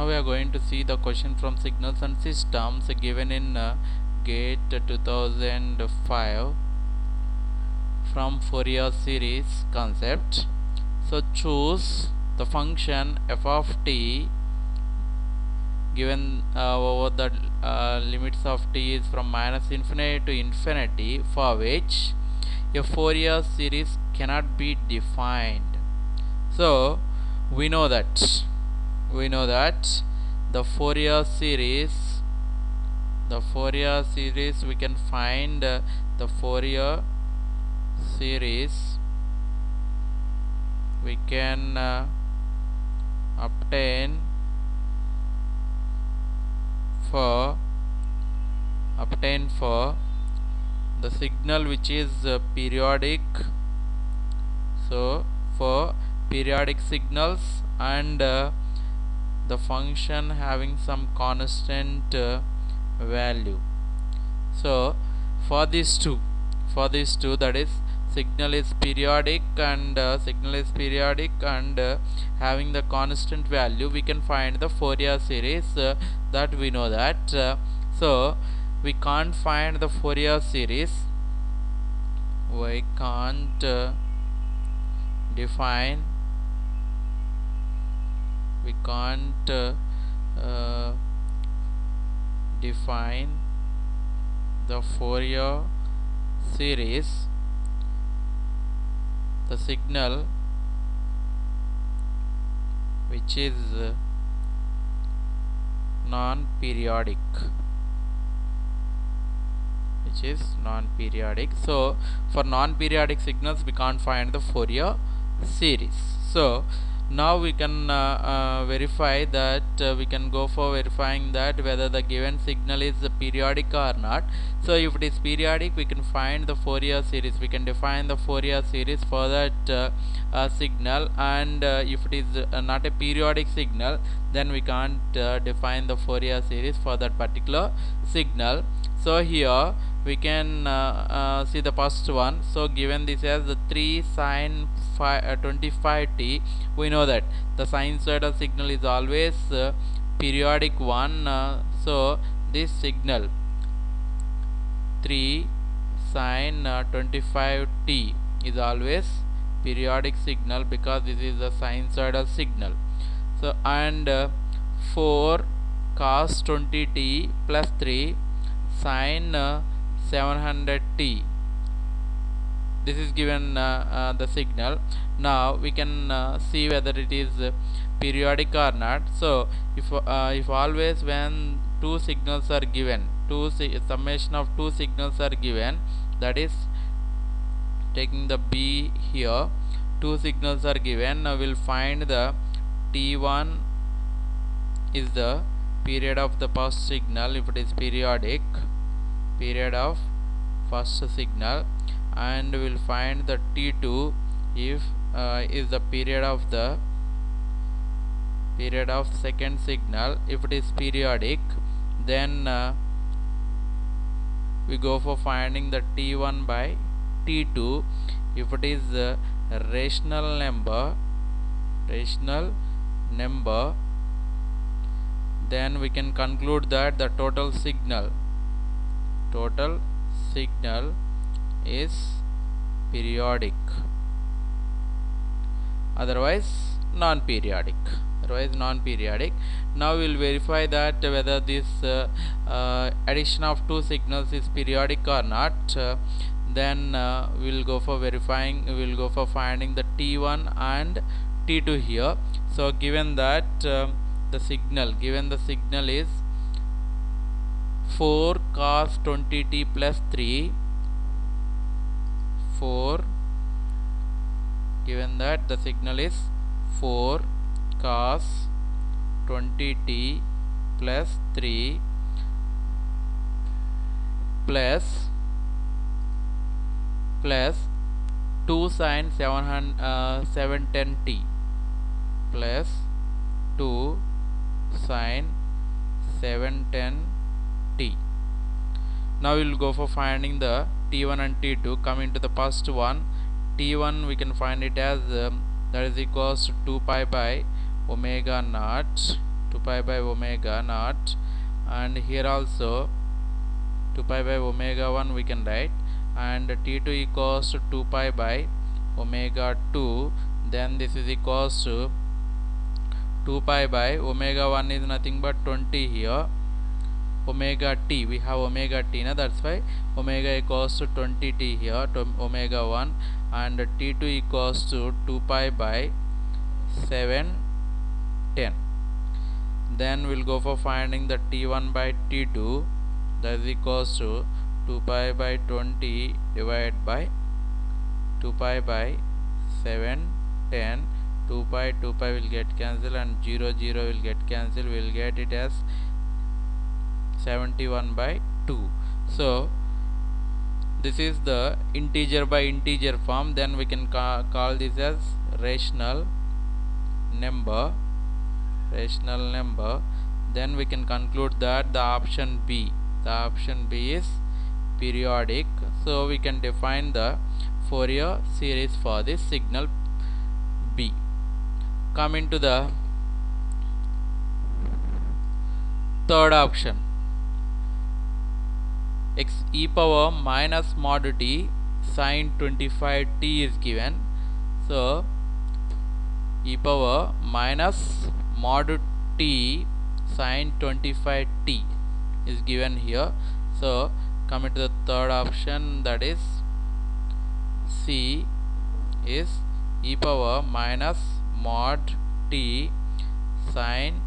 Now we are going to see the question from signals and systems given in GATE 2005 from Fourier series concept. So choose the function f of t given over the limits of t is from minus infinity to infinity, for which a Fourier series cannot be defined. So we know that the Fourier series we can find the Fourier series we can obtain for the signal which is periodic. So for periodic signals and the function having some constant value. So for these two, that is signal is periodic and having the constant value, we can find the Fourier series that we know that. So we can't find the Fourier series, we can't define, define the Fourier series, the signal which is non-periodic, So for non-periodic signals we can't find the Fourier series. So now we can verify that we can go for verifying that whether the given signal is periodic or not. So if it is periodic, we can find the Fourier series, we can define the Fourier series for that signal, and if it is not a periodic signal, then we can't define the Fourier series for that particular signal. So here we can see the first one. So given this as the 3 sin 25t, we know that the sinusoidal signal is always periodic one. So this signal 3 sin 25t is always periodic signal because this is a sinusoidal signal. So and 4 cos 20t plus 3 sin 700t, this is given the signal. Now we can see whether it is periodic or not. So if always when two signals are given, summation of two signals are given, that is taking the B here, two signals are given, now we'll find the t1 is the period of the first signal if it is periodic, period of first signal, and we'll find the t2 if is the period of second signal. If it is periodic, then we go for finding the t1 by t2. If it is a rational number, then we can conclude that the total signal is periodic, otherwise non-periodic. Now we will verify that whether this addition of two signals is periodic or not. Then we will go for finding the t1 and t2 here. So given that the signal is 4 cos 20t plus 3, given that the signal is 4 cos 20t plus 3 plus 2 sin 710t plus 2 sin 710t. Now we will go for finding the t1 and t2. Coming to the first one, t1 we can find it as that is equals to 2 pi by omega naught 2 pi by omega naught, and here also 2 pi by omega 1 we can write, and t2 equals to 2 pi by omega 2. Then this is equals to 2 pi by omega 1 is nothing but 20 here, omega t, we have omega t now, that's why omega equals to 20t here to omega 1, and t2 equals to 2 pi by 710. Then we'll go for finding the t1 by t2, that is equals to 2 pi by 20 divided by 2 pi by 710. 2 pi will get cancelled, and 0 0 will get cancelled, we'll get it as 71 by 2. So this is the integer by integer form. Then we can call this as rational number. Then we can conclude that the option B is periodic. So we can define the Fourier series for this signal B. Coming to the third option, x e power minus mod t sin 25t is given. So e power minus mod t sin 25t is given here. So coming to the third option, that is C is e power minus mod t sin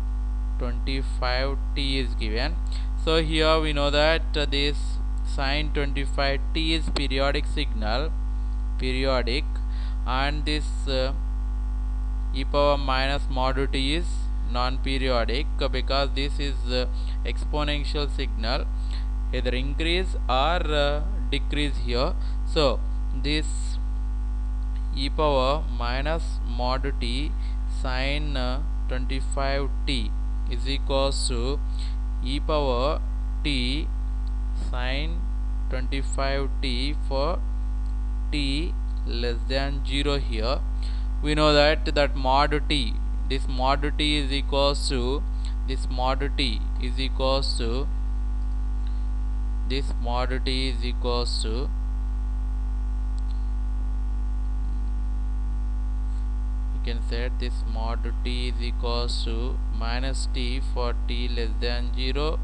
25t is given. So here we know that this sin 25t is periodic signal, and this e power minus mod t is non-periodic, because this is exponential signal, either increase or decrease here. So this e power minus mod t sin 25t is equals to e power t sin 25t for t less than 0 here. We know that mod t, this mod t is equals to this mod t is equals to this mod t is equals to can say this mod t is equals to minus t for t less than 0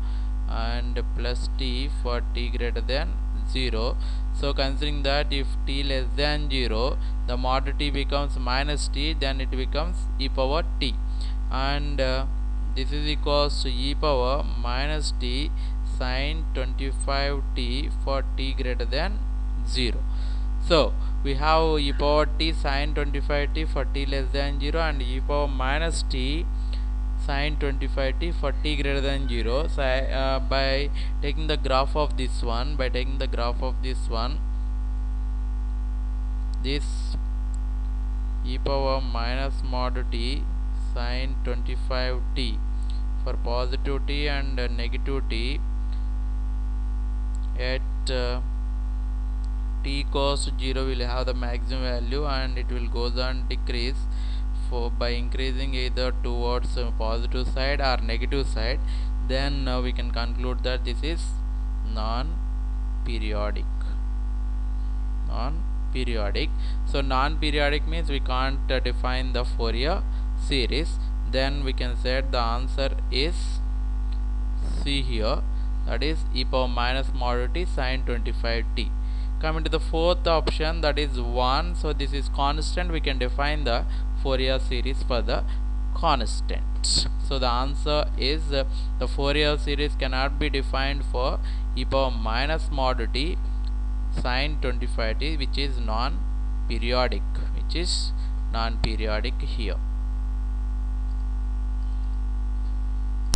and plus t for t greater than 0. So considering that if t less than 0, the mod t becomes minus t, then it becomes e power t, and this is equals to e power minus t sin 25t for t greater than 0. So we have e power t sin 25t for t less than 0 and e power minus t sin 25t for t greater than 0. So by taking the graph of this one, this e power minus mod t sin 25t for positive t and negative t at t equals to 0 will have the maximum value, and it will goes on decrease for by increasing either towards positive side or negative side. Then we can conclude that this is non-periodic. So non-periodic means we can't define the Fourier series. Then we can say the answer is C here, that is e power minus mod t sin 25t. Coming to the fourth option, that is 1. So this is constant. We can define the Fourier series for the constant. So the answer is the Fourier series cannot be defined for e power minus mod t sin 25t, which is non-periodic here.